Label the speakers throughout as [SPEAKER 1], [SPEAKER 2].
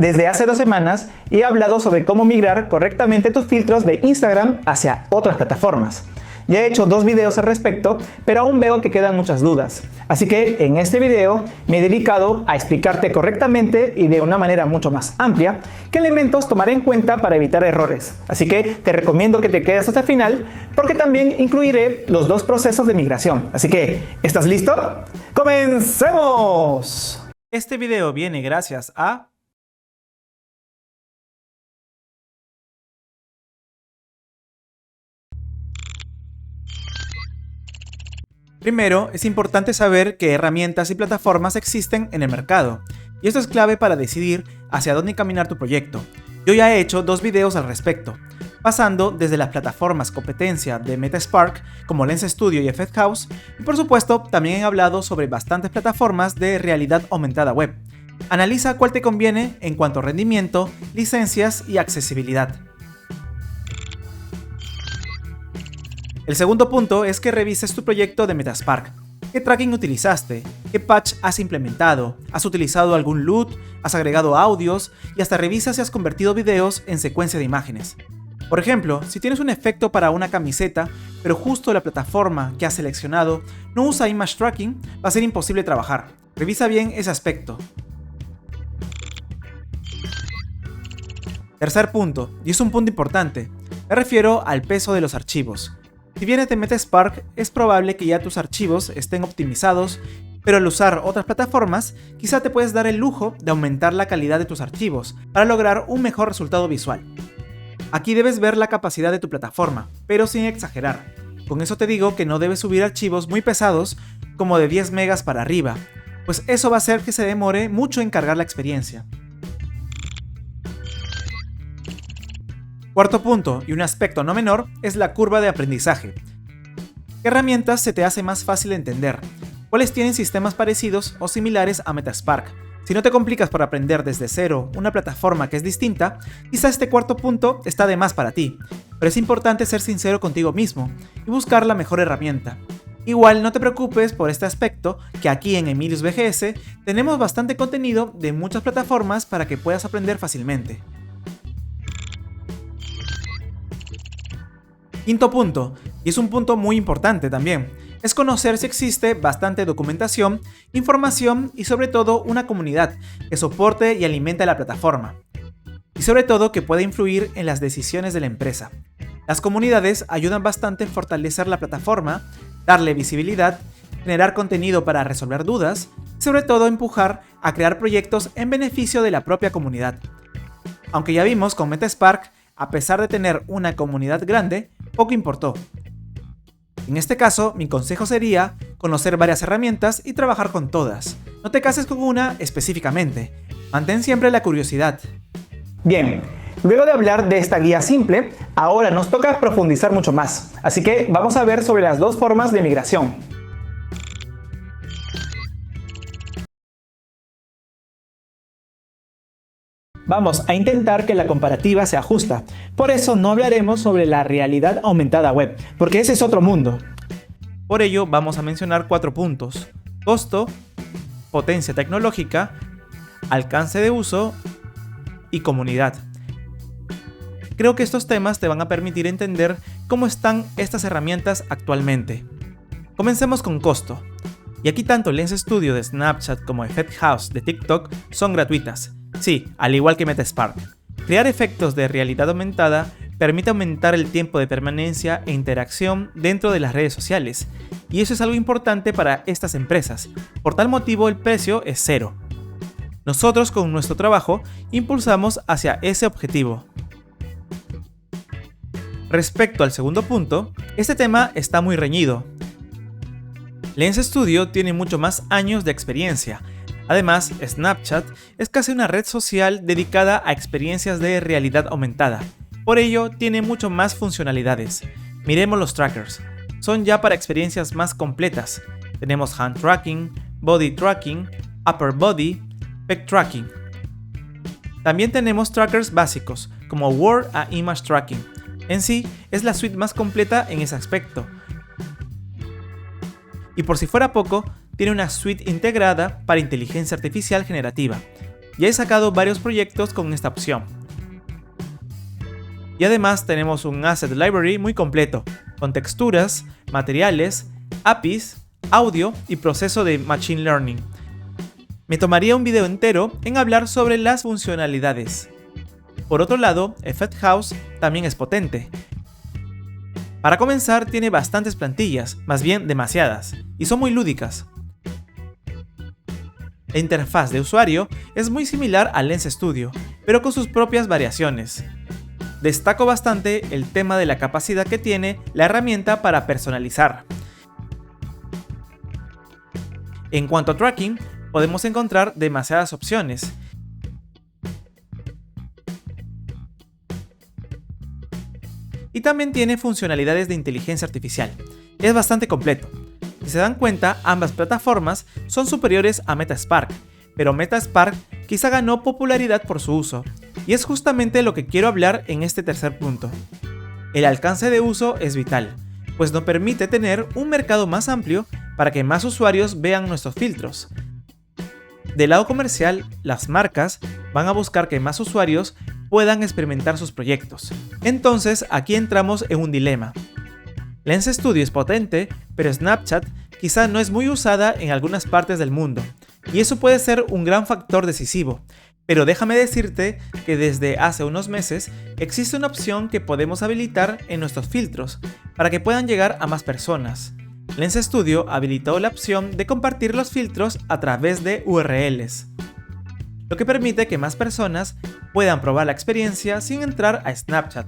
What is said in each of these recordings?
[SPEAKER 1] Desde hace 2 semanas he hablado sobre cómo migrar correctamente tus filtros de Instagram hacia otras plataformas. Ya he hecho 2 videos al respecto, pero aún veo que quedan muchas dudas. Así que en este video me he dedicado a explicarte correctamente y de una manera mucho más amplia qué elementos tomar en cuenta para evitar errores. Así que te recomiendo que te quedes hasta el final porque también incluiré los 2 procesos de migración. Así que, ¿estás listo? ¡Comencemos!
[SPEAKER 2] Este video viene gracias a... Primero, es importante saber qué herramientas y plataformas existen en el mercado, y esto es clave para decidir hacia dónde encaminar tu proyecto. Yo ya he hecho 2 videos al respecto, pasando desde las plataformas competencia de Metaspark como Lens Studio y Effect House, y por supuesto también he hablado sobre bastantes plataformas de realidad aumentada web. Analiza cuál te conviene en cuanto a rendimiento, licencias y accesibilidad. El segundo punto es que revises tu proyecto de Metaspark. ¿Qué tracking utilizaste? ¿Qué patch has implementado? ¿Has utilizado algún LUT? ¿Has agregado audios? Y hasta revisa si has convertido videos en secuencia de imágenes. Por ejemplo, si tienes un efecto para una camiseta, pero justo la plataforma que has seleccionado no usa image tracking, va a ser imposible trabajar. Revisa bien ese aspecto. Tercer punto, y es un punto importante, me refiero al peso de los archivos. Si vienes de Metaspark, es probable que ya tus archivos estén optimizados, pero al usar otras plataformas, quizá te puedes dar el lujo de aumentar la calidad de tus archivos para lograr un mejor resultado visual. Aquí debes ver la capacidad de tu plataforma, pero sin exagerar. Con eso te digo que no debes subir archivos muy pesados como de 10 megas para arriba, pues eso va a hacer que se demore mucho en cargar la experiencia. Cuarto punto, y un aspecto no menor, es la curva de aprendizaje. ¿Qué herramientas se te hace más fácil de entender? ¿Cuáles tienen sistemas parecidos o similares a Metaspark? Si no te complicas por aprender desde cero una plataforma que es distinta, quizá este cuarto punto está de más para ti, pero es importante ser sincero contigo mismo y buscar la mejor herramienta. Igual no te preocupes por este aspecto, que aquí en Emilius VGS tenemos bastante contenido de muchas plataformas para que puedas aprender fácilmente. Quinto punto, y es un punto muy importante también, es conocer si existe bastante documentación, información y sobre todo una comunidad que soporte y alimente la plataforma. Y sobre todo que pueda influir en las decisiones de la empresa. Las comunidades ayudan bastante en fortalecer la plataforma, darle visibilidad, generar contenido para resolver dudas y sobre todo empujar a crear proyectos en beneficio de la propia comunidad. Aunque ya vimos con Metaspark, a pesar de tener una comunidad grande, poco importó. En este caso, mi consejo sería conocer varias herramientas y trabajar con todas. No te cases con una específicamente. Mantén siempre la curiosidad.
[SPEAKER 1] Bien, luego de hablar de esta guía simple, ahora nos toca profundizar mucho más. Así que vamos a ver sobre las 2 formas de migración. Vamos a intentar que la comparativa sea justa. Por eso no hablaremos sobre la realidad aumentada web, porque ese es otro mundo.
[SPEAKER 2] Por ello vamos a mencionar 4 puntos: costo, potencia tecnológica, alcance de uso y comunidad. Creo que estos temas te van a permitir entender cómo están estas herramientas actualmente. Comencemos con costo. Y aquí tanto Lens Studio de Snapchat como Effect House de TikTok son gratuitas. Sí, al igual que Metaspark. Crear efectos de realidad aumentada permite aumentar el tiempo de permanencia e interacción dentro de las redes sociales, y eso es algo importante para estas empresas. Por tal motivo el precio es 0. Nosotros con nuestro trabajo impulsamos hacia ese objetivo. Respecto al segundo punto, este tema está muy reñido. Lens Studio tiene mucho más años de experiencia. Además, Snapchat es casi una red social dedicada a experiencias de realidad aumentada. Por ello, tiene mucho más funcionalidades. Miremos los trackers. Son ya para experiencias más completas. Tenemos hand tracking, body tracking, upper body, pec tracking. También tenemos trackers básicos, como word a image tracking. En sí, es la suite más completa en ese aspecto. Y por si fuera poco, tiene una suite integrada para inteligencia artificial generativa. Ya he sacado varios proyectos con esta opción. Y además tenemos un Asset Library muy completo, con texturas, materiales, APIs, audio y proceso de Machine Learning. Me tomaría un video entero en hablar sobre las funcionalidades. Por otro lado, Effect House también es potente. Para comenzar, tiene bastantes plantillas, más bien demasiadas, y son muy lúdicas. La interfaz de usuario es muy similar a Lens Studio, pero con sus propias variaciones. Destaco bastante el tema de la capacidad que tiene la herramienta para personalizar. En cuanto a tracking, podemos encontrar demasiadas opciones. Y también tiene funcionalidades de inteligencia artificial. Es bastante completo. Si se dan cuenta, ambas plataformas son superiores a MetaSpark, pero MetaSpark quizá ganó popularidad por su uso, y es justamente lo que quiero hablar en este tercer punto. El alcance de uso es vital, pues nos permite tener un mercado más amplio para que más usuarios vean nuestros filtros. Del lado comercial, las marcas van a buscar que más usuarios puedan experimentar sus proyectos. Entonces, aquí entramos en un dilema. Lens Studio es potente, pero Snapchat quizá no es muy usada en algunas partes del mundo, y eso puede ser un gran factor decisivo. Pero déjame decirte que desde hace unos meses existe una opción que podemos habilitar en nuestros filtros para que puedan llegar a más personas. Lens Studio habilitó la opción de compartir los filtros a través de URLs, lo que permite que más personas puedan probar la experiencia sin entrar a Snapchat.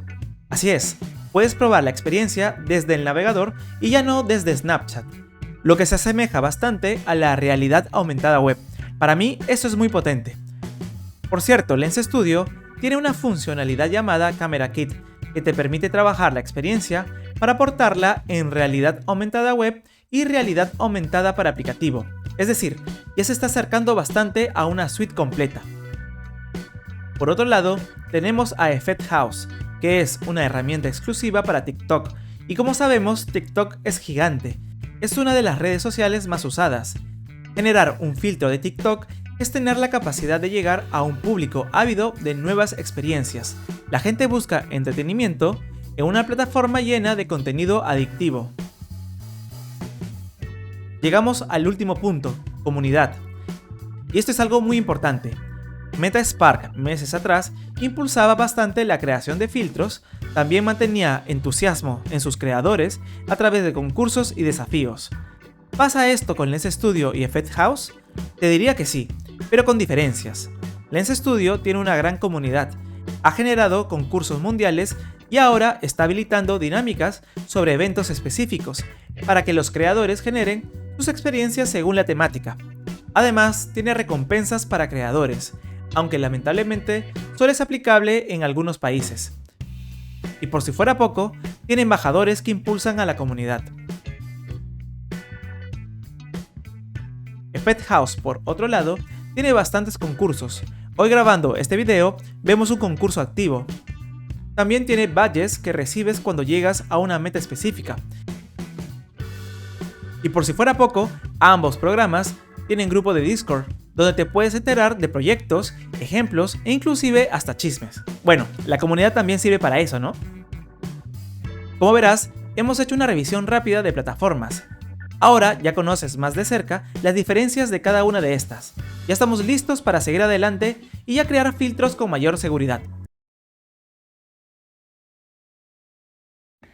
[SPEAKER 2] Así es, puedes probar la experiencia desde el navegador y ya no desde Snapchat, lo que se asemeja bastante a la realidad aumentada web. Para mí eso es muy potente. Por cierto, Lens Studio tiene una funcionalidad llamada Camera Kit que te permite trabajar la experiencia para portarla en realidad aumentada web y realidad aumentada para aplicativo. Es decir, ya se está acercando bastante a una suite completa. Por otro lado, tenemos a Effect House, que es una herramienta exclusiva para TikTok, y como sabemos, TikTok es gigante. Es una de las redes sociales más usadas. Generar un filtro de TikTok es tener la capacidad de llegar a un público ávido de nuevas experiencias. La gente busca entretenimiento en una plataforma llena de contenido adictivo. Llegamos al último punto, comunidad. Y esto es algo muy importante. MetaSpark, meses atrás, impulsaba bastante la creación de filtros, también mantenía entusiasmo en sus creadores a través de concursos y desafíos. ¿Pasa esto con Lens Studio y Effect House? Te diría que sí, pero con diferencias. Lens Studio tiene una gran comunidad, ha generado concursos mundiales y ahora está habilitando dinámicas sobre eventos específicos para que los creadores generen sus experiencias según la temática. Además, tiene recompensas para creadores, aunque lamentablemente solo es aplicable en algunos países. Y por si fuera poco, tiene embajadores que impulsan a la comunidad. Effect House, por otro lado, tiene bastantes concursos. Hoy grabando este video, vemos un concurso activo. También tiene badges que recibes cuando llegas a una meta específica. Y por si fuera poco, ambos programas tienen grupo de Discord, donde te puedes enterar de proyectos, ejemplos e inclusive hasta chismes. Bueno, la comunidad también sirve para eso, ¿no? Como verás, hemos hecho una revisión rápida de plataformas. Ahora ya conoces más de cerca las diferencias de cada una de estas. Ya estamos listos para seguir adelante y ya crear filtros con mayor seguridad.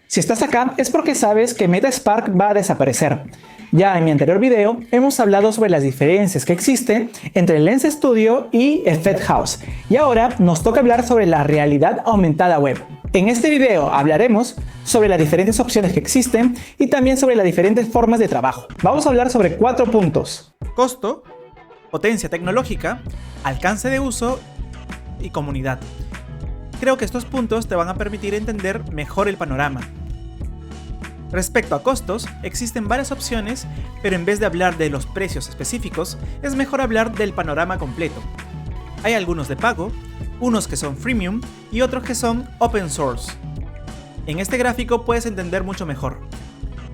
[SPEAKER 1] Si estás acá es porque sabes que MetaSpark va a desaparecer. Ya en mi anterior video hemos hablado sobre las diferencias que existen entre Lens Studio y Effect House. Y ahora nos toca hablar sobre la realidad aumentada web. En este video hablaremos sobre las diferentes opciones que existen y también sobre las diferentes formas de trabajo. Vamos a hablar sobre 4 puntos.
[SPEAKER 2] Costo, potencia tecnológica, alcance de uso y comunidad. Creo que estos puntos te van a permitir entender mejor el panorama. Respecto a costos, existen varias opciones, pero en vez de hablar de los precios específicos, es mejor hablar del panorama completo. Hay algunos de pago, unos que son freemium y otros que son open source. En este gráfico puedes entender mucho mejor.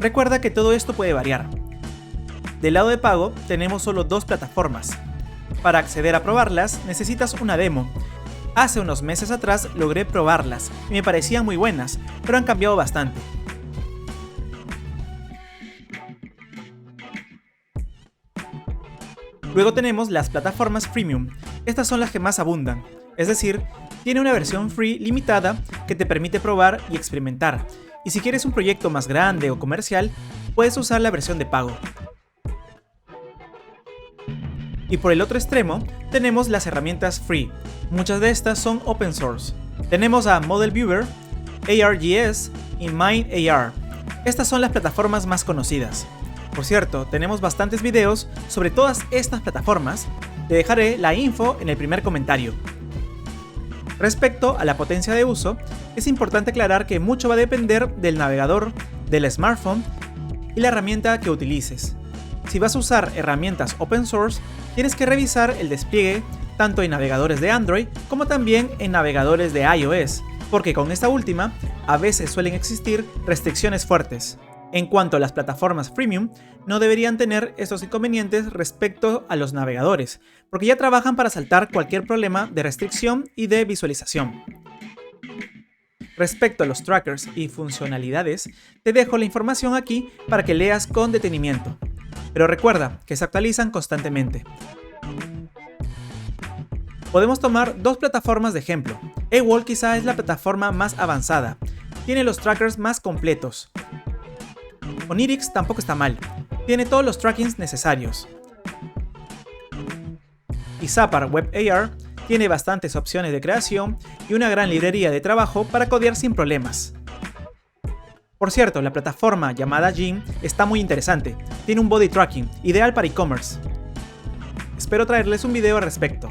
[SPEAKER 2] Recuerda que todo esto puede variar. Del lado de pago tenemos solo dos plataformas, Para acceder a probarlas necesitas una demo. Hace unos meses atrás logré probarlas y me parecían muy buenas, pero han cambiado bastante. Luego tenemos las plataformas freemium. Estas son las que más abundan, es decir, tiene una versión free limitada que te permite probar y experimentar. Y si quieres un proyecto más grande o comercial, puedes usar la versión de pago. Y por el otro extremo, tenemos las herramientas free. Muchas de estas son open source. Tenemos a Model Viewer, ARGS y MindAR. Estas son las plataformas más conocidas. Por cierto, tenemos bastantes videos sobre todas estas plataformas. Te dejaré la info en el primer comentario. Respecto a la potencia de uso, es importante aclarar que mucho va a depender del navegador, del smartphone y la herramienta que utilices. Si vas a usar herramientas open source, tienes que revisar el despliegue tanto en navegadores de Android como también en navegadores de iOS, porque con esta última a veces suelen existir restricciones fuertes. En cuanto a las plataformas freemium, no deberían tener estos inconvenientes respecto a los navegadores, porque ya trabajan para saltar cualquier problema de restricción y de visualización. Respecto a los trackers y funcionalidades, te dejo la información aquí para que leas con detenimiento. Pero recuerda que se actualizan constantemente. Podemos tomar dos plataformas de ejemplo. AWOL quizá es la plataforma más avanzada, tiene los trackers más completos. Onirix tampoco está mal, tiene todos los trackings necesarios. Y Zappar WebAR tiene bastantes opciones de creación y una gran librería de trabajo para codear sin problemas. Por cierto, la plataforma llamada Jim está muy interesante, tiene un body tracking, ideal para e-commerce. Espero traerles un video al respecto.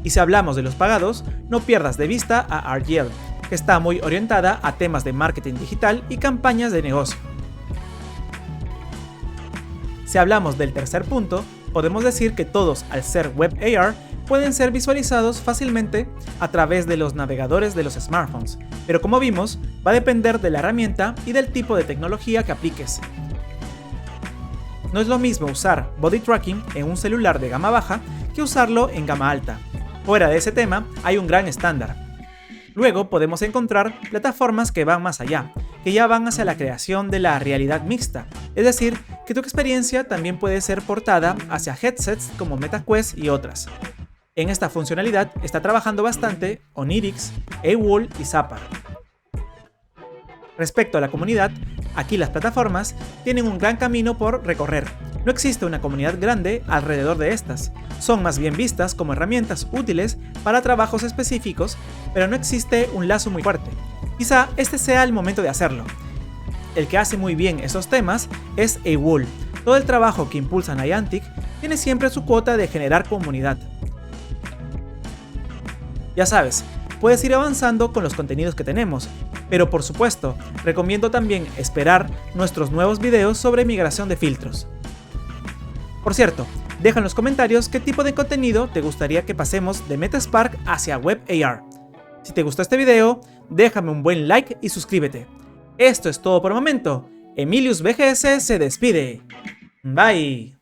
[SPEAKER 2] Y si hablamos de los pagados, no pierdas de vista a RGL, que está muy orientada a temas de marketing digital y campañas de negocio. Si hablamos del tercer punto, podemos decir que todos, al ser WebAR, pueden ser visualizados fácilmente a través de los navegadores de los smartphones, pero como vimos, va a depender de la herramienta y del tipo de tecnología que apliques. No es lo mismo usar body tracking en un celular de gama baja que usarlo en gama alta. Fuera de ese tema, hay un gran estándar. Luego podemos encontrar plataformas que van más allá, que ya van hacia la creación de la realidad mixta, es decir, que tu experiencia también puede ser portada hacia headsets como MetaQuest y otras. En esta funcionalidad está trabajando bastante Onirix, AWOL y Zappar. Respecto a la comunidad, aquí las plataformas tienen un gran camino por recorrer. No existe una comunidad grande alrededor de estas, son más bien vistas como herramientas útiles para trabajos específicos, pero no existe un lazo muy fuerte. Quizá este sea el momento de hacerlo. El que hace muy bien esos temas es AWOL. Todo el trabajo que impulsa Niantic tiene siempre su cuota de generar comunidad. Ya sabes, puedes ir avanzando con los contenidos que tenemos, pero por supuesto, recomiendo también esperar nuestros nuevos videos sobre migración de filtros. Por cierto, deja en los comentarios qué tipo de contenido te gustaría que pasemos de Metaspark hacia WebAR. Si te gustó este video, déjame un buen like y suscríbete. Esto es todo por el momento. Emilius BGS se despide. Bye.